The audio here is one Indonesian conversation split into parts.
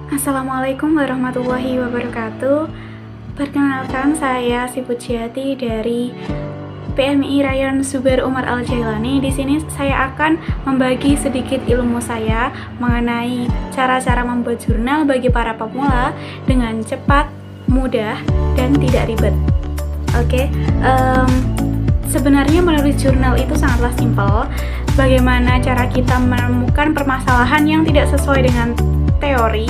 Assalamualaikum warahmatullahi wabarakatuh. Perkenalkan, saya Si Pujiati dari PMI Ryan Zubair Umar Al-Jailani. Di sini saya akan membagi sedikit ilmu saya mengenai cara-cara membuat jurnal bagi para pemula dengan cepat, mudah, dan tidak ribet. Oke, sebenarnya menulis jurnal itu sangatlah simpel. Bagaimana cara kita menemukan permasalahan yang tidak sesuai dengan teori,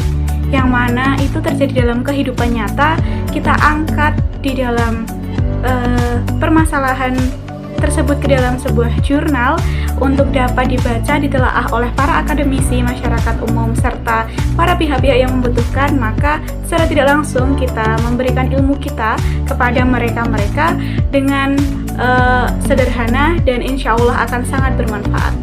yang mana itu terjadi dalam kehidupan nyata, kita angkat di dalam permasalahan tersebut ke dalam sebuah jurnal untuk dapat dibaca, ditelaah oleh para akademisi, masyarakat umum, serta para pihak-pihak yang membutuhkan. Maka secara tidak langsung kita memberikan ilmu kita kepada mereka-mereka dengan sederhana dan insya Allah akan sangat bermanfaat.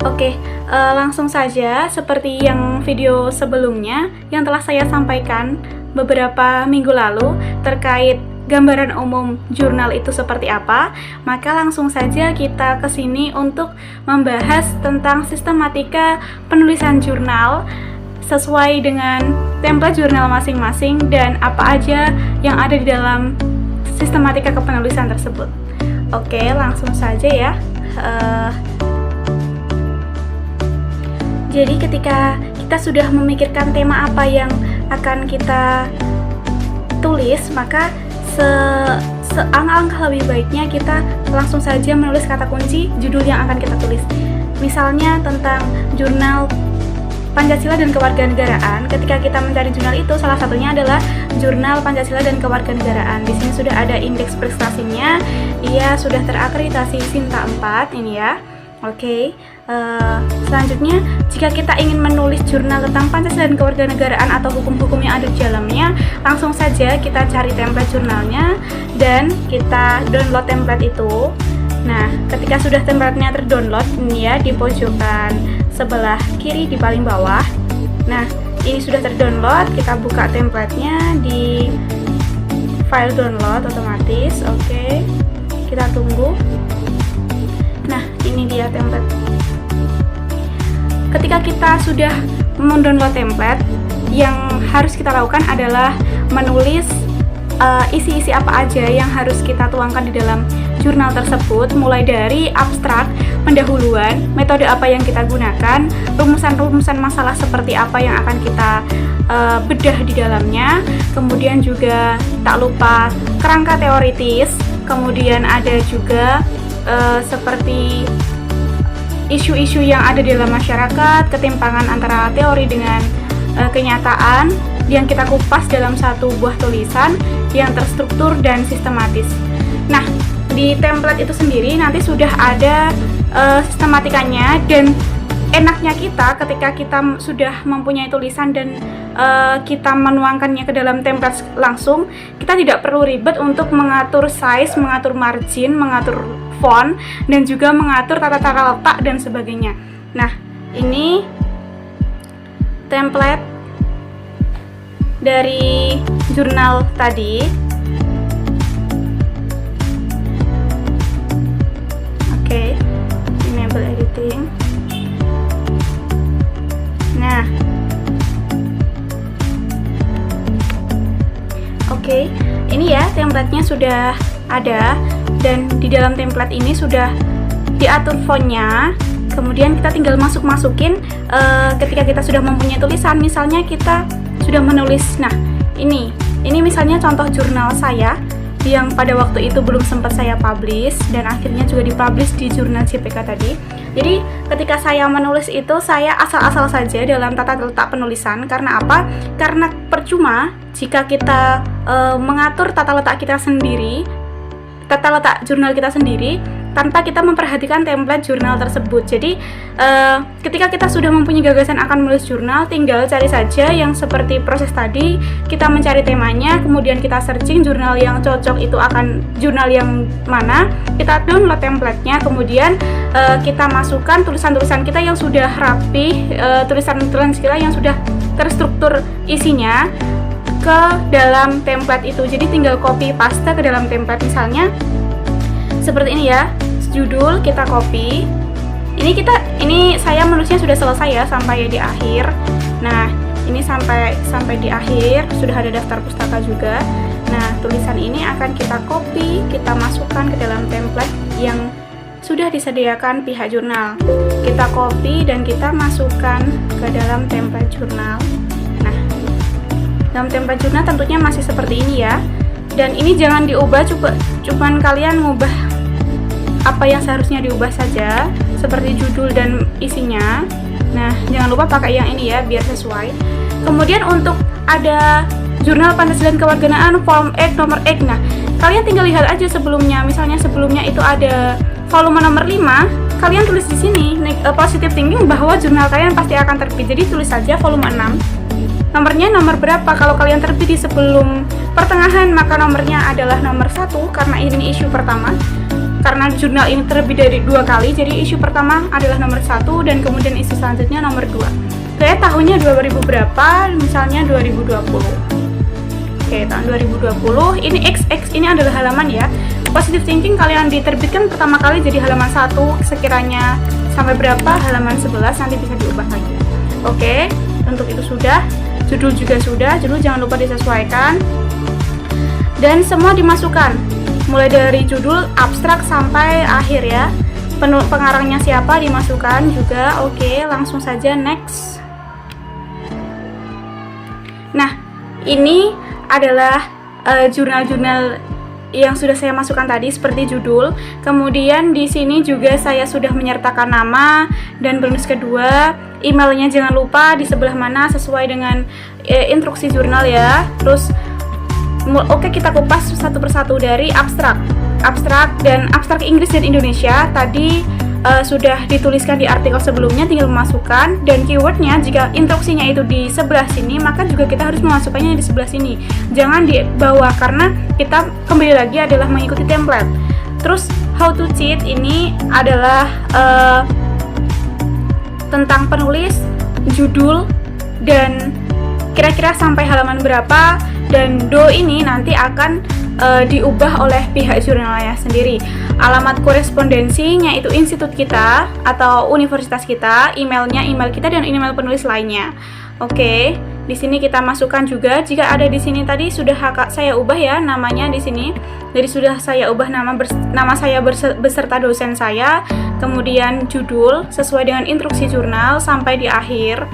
Oke, langsung saja seperti yang video sebelumnya yang telah saya sampaikan beberapa minggu lalu terkait gambaran umum jurnal itu seperti apa, maka langsung saja kita ke sini untuk membahas tentang sistematika penulisan jurnal sesuai dengan template jurnal masing-masing dan apa aja yang ada di dalam sistematika kepenulisan tersebut. Oke, langsung saja ya. Jadi ketika kita sudah memikirkan tema apa yang akan kita tulis, maka seangka-angka lebih baiknya kita langsung saja menulis kata kunci judul yang akan kita tulis. Misalnya tentang jurnal Pancasila dan Kewarganegaraan. Ketika kita mencari jurnal itu, salah satunya adalah jurnal Pancasila dan Kewarganegaraan. Di sini sudah ada indeks prestasinya. Ia sudah terakreditasi Sinta 4 ini ya. Oke, selanjutnya jika kita ingin menulis jurnal tentang Pancasila dan Kewarganegaraan atau hukum-hukum yang ada di dalamnya, langsung saja kita cari template jurnalnya dan kita download template itu. Nah, ketika sudah templatenya terdownload, ini ya di pojokan sebelah kiri di paling bawah. Nah, ini sudah terdownload, kita buka templatenya di file download otomatis. Oke, kita tunggu. Nah, ini dia template. Ketika kita sudah mendownload template, yang harus kita lakukan adalah menulis isi-isi apa aja yang harus kita tuangkan di dalam jurnal tersebut, mulai dari abstrak, pendahuluan, metode apa yang kita gunakan, rumusan-rumusan masalah seperti apa yang akan kita bedah di dalamnya, kemudian juga tak lupa kerangka teoritis, kemudian ada juga seperti isu-isu yang ada di dalam masyarakat, ketimpangan antara teori dengan kenyataan yang kita kupas dalam satu buah tulisan yang terstruktur dan sistematis. Nah, di template itu sendiri nanti sudah ada sistematikanya, dan enaknya kita ketika kita sudah mempunyai tulisan dan kita menuangkannya ke dalam template langsung, kita tidak perlu ribet untuk mengatur size, mengatur margin, mengatur font, dan juga mengatur tata cara letak dan sebagainya. Nah, ini template dari jurnal tadi. Oke, enable editing. Nah, oke, ini ya templatenya sudah ada, dan di dalam template ini sudah diatur fontnya. Kemudian kita tinggal masukin ketika kita sudah mempunyai tulisan. Misalnya kita sudah menulis, nah ini misalnya contoh jurnal saya yang pada waktu itu belum sempat saya publish dan akhirnya juga dipublish di jurnal JPK tadi. Jadi ketika saya menulis itu, saya asal-asal saja dalam tata letak penulisan. Karena apa? Karena percuma jika kita mengatur tata letak kita sendiri, tata letak jurnal kita sendiri, tanpa kita memperhatikan template jurnal tersebut. Jadi ketika kita sudah mempunyai gagasan akan menulis jurnal, tinggal cari saja yang seperti proses tadi. Kita mencari temanya, kemudian kita searching jurnal yang cocok itu akan jurnal yang mana, kita download templatenya, kemudian kita masukkan tulisan-tulisan kita yang sudah rapi, tulisan-tulisan kita yang sudah terstruktur isinya ke dalam template itu. Jadi tinggal copy paste ke dalam template. Misalnya seperti ini ya, judul kita copy. Ini saya menulisnya sudah selesai ya, sampai di akhir. Nah, Ini sampai di akhir sudah ada daftar pustaka juga. Nah, tulisan ini akan kita copy, kita masukkan ke dalam template yang sudah disediakan pihak jurnal. Kita copy dan kita masukkan ke dalam template jurnal. Nah, dalam template jurnal tentunya masih seperti ini ya. Dan ini jangan diubah, cuman kalian ngubah apa yang seharusnya diubah saja, seperti judul dan isinya. Nah, jangan lupa pakai yang ini ya, biar sesuai. Kemudian untuk ada Jurnal Pancasila dan Kewarganegaan Form X nomor X. Nah, kalian tinggal lihat aja sebelumnya. Misalnya sebelumnya itu ada volume nomor 5, kalian tulis di sini positive thinking bahwa jurnal kalian pasti akan terbit. Jadi tulis saja volume 6. Nomornya nomor berapa? Kalau kalian terbit di sebelum pertengahan, maka nomornya adalah nomor 1 karena ini isu pertama. Karena jurnal ini terbit dari 2 kali, jadi isu pertama adalah nomor 1 dan kemudian isu selanjutnya nomor 2. Oke, tahunnya 2000 berapa? Misalnya 2020. Oke, tahun 2020. Ini XX, ini adalah halaman ya. Positive thinking kalian diterbitkan pertama kali jadi halaman 1, sekiranya sampai berapa? Halaman 11, nanti bisa diubah lagi. Oke, untuk itu sudah. Judul juga sudah, judul jangan lupa disesuaikan. Dan semua dimasukkan. Mulai dari judul, abstrak sampai akhir ya. Pengarangnya siapa dimasukkan juga. Oke, langsung saja next. Nah, ini adalah jurnal-jurnal yang sudah saya masukkan tadi seperti judul. Kemudian di sini juga saya sudah menyertakan nama dan penulis kedua. Emailnya jangan lupa di sebelah mana sesuai dengan instruksi jurnal ya. Terus oke, kita kupas satu persatu dari abstrak dan abstrak Inggris dan Indonesia tadi sudah dituliskan di artikel sebelumnya, tinggal memasukkan. Dan keywordnya jika instruksinya itu di sebelah sini, maka juga kita harus memasukkannya di sebelah sini, jangan di bawah, karena kita kembali lagi adalah mengikuti template. Terus how to cheat ini adalah tentang penulis, judul, dan kira-kira sampai halaman berapa. Dan do ini nanti akan diubah oleh pihak jurnalnya sendiri. Alamat korespondensinya itu institut kita atau universitas kita, emailnya email kita dan email penulis lainnya. Oke, di sini kita masukkan juga jika ada di sini tadi sudah saya ubah ya namanya di sini. Jadi sudah saya ubah nama saya beserta dosen saya, kemudian judul sesuai dengan instruksi jurnal sampai di akhir.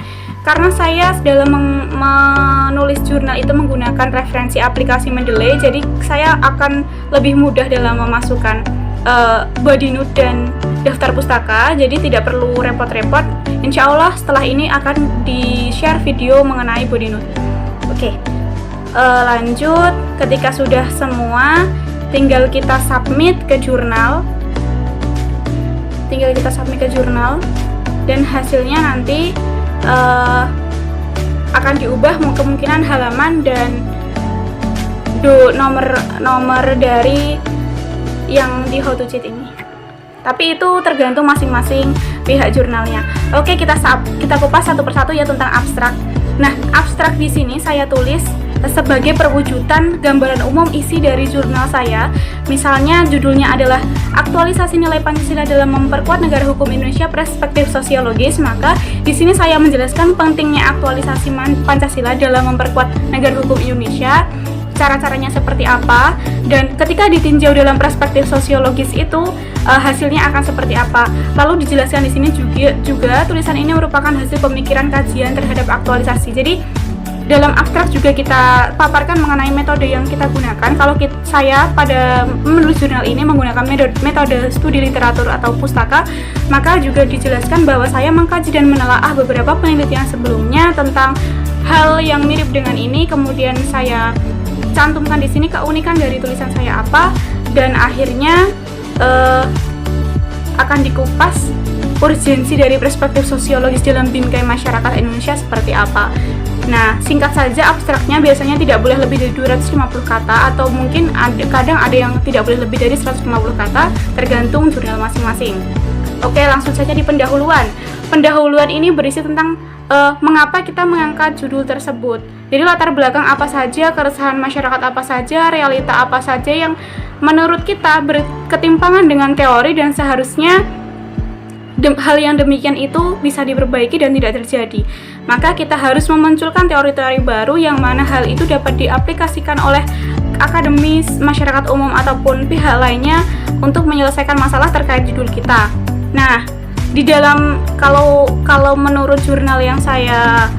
Karena saya dalam menulis jurnal itu menggunakan referensi aplikasi Mendeley, jadi saya akan lebih mudah dalam memasukkan body note dan daftar pustaka, jadi tidak perlu repot-repot. Insya Allah setelah ini akan di-share video mengenai body note. Oke, lanjut. Ketika sudah semua, tinggal kita submit ke jurnal. Dan hasilnya nanti akan diubah kemungkinan halaman dan nomor dari yang di how to cheat ini. Tapi itu tergantung masing-masing pihak jurnalnya. Oke, kita kupas satu persatu ya tentang abstrak. Nah, abstrak di sini saya tulis sebagai perwujudan gambaran umum isi dari jurnal saya. Misalnya judulnya adalah aktualisasi nilai Pancasila dalam memperkuat negara hukum Indonesia perspektif sosiologis, maka di sini saya menjelaskan pentingnya aktualisasi Pancasila dalam memperkuat negara hukum Indonesia, cara-caranya seperti apa, dan ketika ditinjau dalam perspektif sosiologis itu hasilnya akan seperti apa. Lalu dijelaskan di sini juga tulisan ini merupakan hasil pemikiran kajian terhadap aktualisasi. Jadi dalam abstrak juga kita paparkan mengenai metode yang kita gunakan. Kalau saya pada menulis jurnal ini menggunakan metode studi literatur atau pustaka, maka juga dijelaskan bahwa saya mengkaji dan menelaah beberapa penelitian sebelumnya tentang hal yang mirip dengan ini. Kemudian saya cantumkan di sini keunikan dari tulisan saya apa, dan akhirnya akan dikupas urgensi dari perspektif sosiologis dalam bingkai masyarakat Indonesia seperti apa. Nah, singkat saja, abstraknya biasanya tidak boleh lebih dari 250 kata, atau mungkin kadang ada yang tidak boleh lebih dari 150 kata, tergantung jurnal masing-masing. Oke, langsung saja di pendahuluan. Pendahuluan ini berisi tentang mengapa kita mengangkat judul tersebut. Jadi latar belakang apa saja, keresahan masyarakat apa saja, realita apa saja yang menurut kita berketimpangan dengan teori dan seharusnya hal yang demikian itu bisa diperbaiki dan tidak terjadi. maka kita harus memunculkan teori-teori baru yang mana hal itu dapat diaplikasikan oleh akademis, masyarakat umum ataupun pihak lainnya untuk menyelesaikan masalah terkait judul kita. Nah, di dalam kalau menurut jurnal yang saya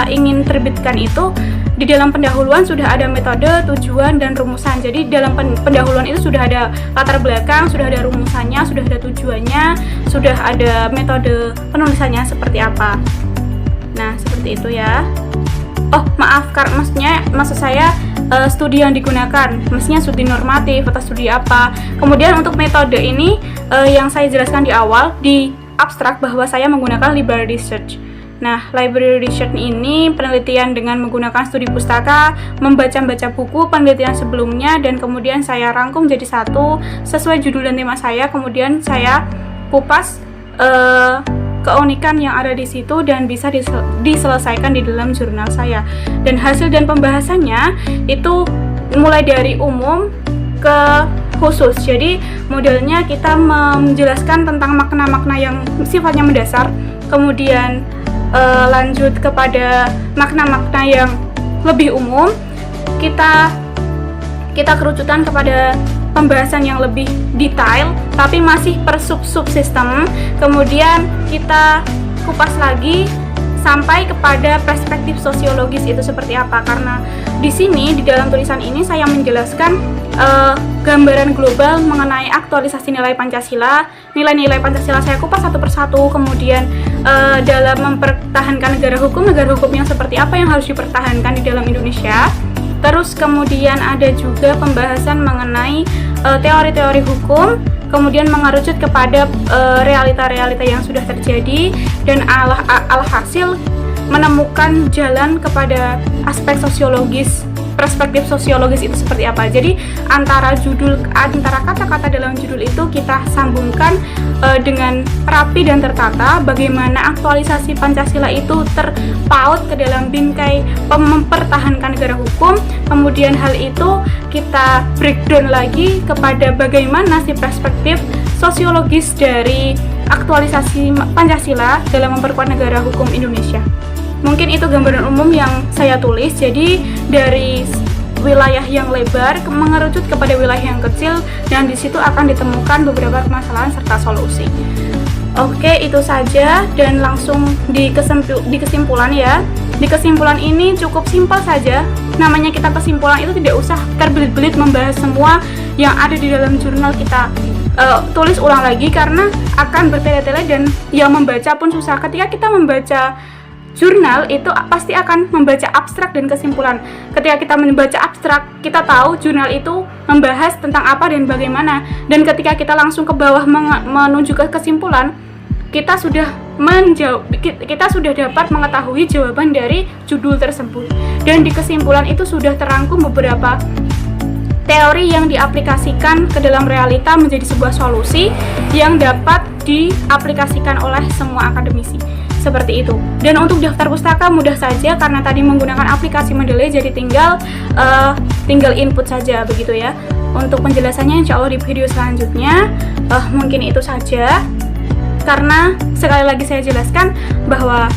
ingin terbitkan itu, di dalam pendahuluan sudah ada metode, tujuan, dan rumusan. Jadi dalam pendahuluan itu sudah ada latar belakang, sudah ada rumusannya, sudah ada tujuannya, sudah ada metode penulisannya seperti apa. Nah, seperti itu ya. Oh, maaf, maksud saya studi yang digunakan, mestinya studi normatif atau studi apa. Kemudian untuk metode ini yang saya jelaskan di awal di abstrak bahwa saya menggunakan library research. Nah, library research ini penelitian dengan menggunakan studi pustaka, membaca-baca buku penelitian sebelumnya, dan kemudian saya rangkum jadi satu sesuai judul dan tema saya. Kemudian saya kupas keunikan yang ada di situ dan bisa diselesaikan di dalam jurnal saya. Dan hasil dan pembahasannya itu mulai dari umum ke khusus. Jadi modelnya kita menjelaskan tentang makna-makna yang sifatnya mendasar, kemudian lanjut kepada makna-makna yang lebih umum, kita kerucutan kepada pembahasan yang lebih detail tapi masih per sub-subsistem. Kemudian kita kupas lagi sampai kepada perspektif sosiologis itu seperti apa, karena di sini di dalam tulisan ini saya menjelaskan gambaran global mengenai aktualisasi nilai Pancasila. Nilai-nilai Pancasila saya kupas satu persatu. Kemudian dalam mempertahankan negara hukum yang seperti apa yang harus dipertahankan di dalam Indonesia. Terus kemudian ada juga pembahasan mengenai teori-teori hukum, kemudian mengerucut kepada realita-realita yang sudah terjadi, dan alhasil menemukan jalan kepada aspek sosiologis, perspektif sosiologis itu seperti apa. Jadi antara kata-kata dalam judul itu kita sambungkan dengan rapi dan tertata, bagaimana aktualisasi Pancasila itu terpaut ke dalam bingkai mempertahankan negara hukum. Kemudian hal itu kita breakdown lagi kepada bagaimana si perspektif sosiologis dari aktualisasi Pancasila dalam memperkuat negara hukum Indonesia. Mungkin itu gambaran umum yang saya tulis. Jadi dari wilayah yang lebar mengerucut kepada wilayah yang kecil, dan di situ akan ditemukan beberapa permasalahan serta solusi. Oke, itu saja, dan langsung di kesimpulan ya. Di kesimpulan ini cukup simpel saja. Namanya kita kesimpulan itu tidak usah terbelit-belit membahas semua yang ada di dalam jurnal kita. Tulis ulang lagi karena akan bertele-tele dan yang membaca pun susah. Ketika kita membaca jurnal itu pasti akan membaca abstrak dan kesimpulan. Ketika kita membaca abstrak, kita tahu jurnal itu membahas tentang apa dan bagaimana. Dan ketika kita langsung ke bawah menuju ke kesimpulan, kita sudah dapat mengetahui jawaban dari judul tersebut. Dan di kesimpulan itu sudah terangkum beberapa teori yang diaplikasikan ke dalam realita menjadi sebuah solusi yang dapat diaplikasikan oleh semua akademisi. Seperti itu. Dan untuk daftar pustaka mudah saja karena tadi menggunakan aplikasi Mendeley, jadi tinggal input saja begitu ya. Untuk penjelasannya insya Allah di video selanjutnya. Mungkin itu saja. Karena sekali lagi saya jelaskan bahwa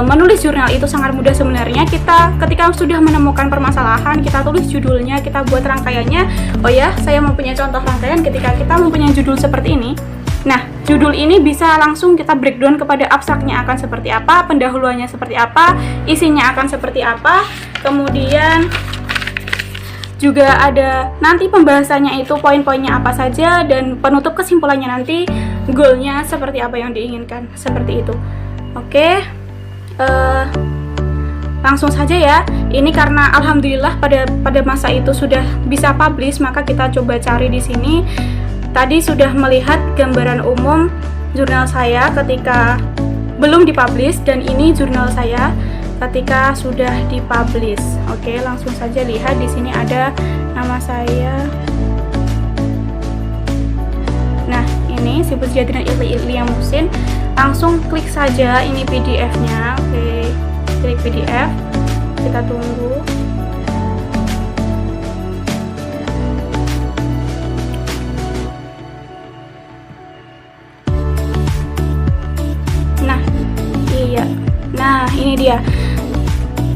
menulis jurnal itu sangat mudah sebenarnya. Kita ketika sudah menemukan permasalahan, kita tulis judulnya, kita buat rangkaiannya. Oh ya, saya mempunyai contoh rangkaian ketika kita mempunyai judul seperti ini. Nah, judul ini bisa langsung kita breakdown kepada abstraknya akan seperti apa, pendahuluannya seperti apa, isinya akan seperti apa, kemudian juga ada nanti pembahasannya itu poin-poinnya apa saja, dan penutup kesimpulannya nanti goalnya seperti apa yang diinginkan, seperti itu. Oke, langsung saja ya. Ini karena alhamdulillah pada masa itu sudah bisa publish, maka kita coba cari di sini. Tadi sudah melihat gambaran umum jurnal saya ketika belum dipublish, dan ini jurnal saya ketika sudah dipublish. Oke, langsung saja lihat di sini ada nama saya. Nah, ini Sifus Jadinan Ilya Muhsin. Langsung klik saja ini PDF-nya. Oke, klik PDF. Kita tunggu. Nah, ini dia.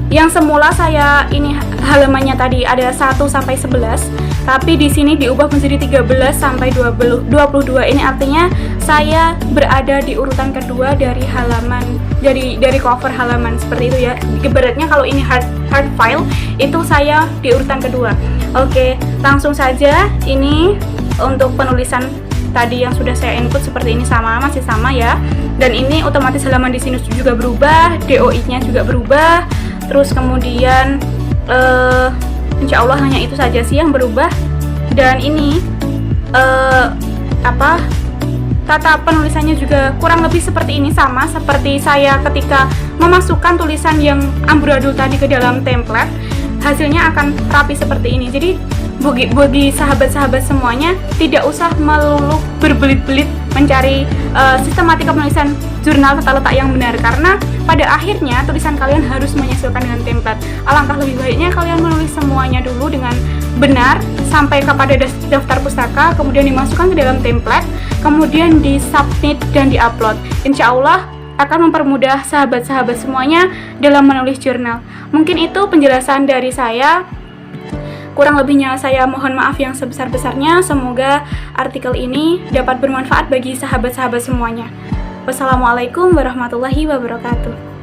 Yang semula saya ini halamannya tadi ada 1 sampai 11, tapi di sini diubah menjadi 13 sampai 22. Ini artinya saya berada di urutan kedua dari halaman, dari cover halaman, seperti itu ya. Ibaratnya kalau ini hard file itu saya di urutan kedua. Oke, langsung saja. Ini untuk penulisan tadi yang sudah saya input seperti ini masih sama ya. Dan ini otomatis halaman di sini juga berubah, DOI-nya juga berubah. Terus kemudian insya Allah hanya itu saja sih yang berubah. Dan ini tata penulisannya juga kurang lebih seperti ini, sama seperti saya ketika memasukkan tulisan yang amburadul tadi ke dalam template, hasilnya akan rapi seperti ini. Jadi bagi sahabat-sahabat semuanya tidak usah melulu berbelit-belit mencari sistematika penulisan jurnal tata letak yang benar, karena pada akhirnya tulisan kalian harus menyesuaikan dengan template. Alangkah lebih baiknya kalian menulis semuanya dulu dengan benar sampai kepada daftar pustaka, kemudian dimasukkan ke dalam template, kemudian disubmit dan diupload. Insya Allah akan mempermudah sahabat-sahabat semuanya dalam menulis jurnal. Mungkin itu penjelasan dari saya. Kurang lebihnya saya mohon maaf yang sebesar-besarnya. Semoga artikel ini dapat bermanfaat bagi sahabat-sahabat semuanya. Wassalamualaikum warahmatullahi wabarakatuh.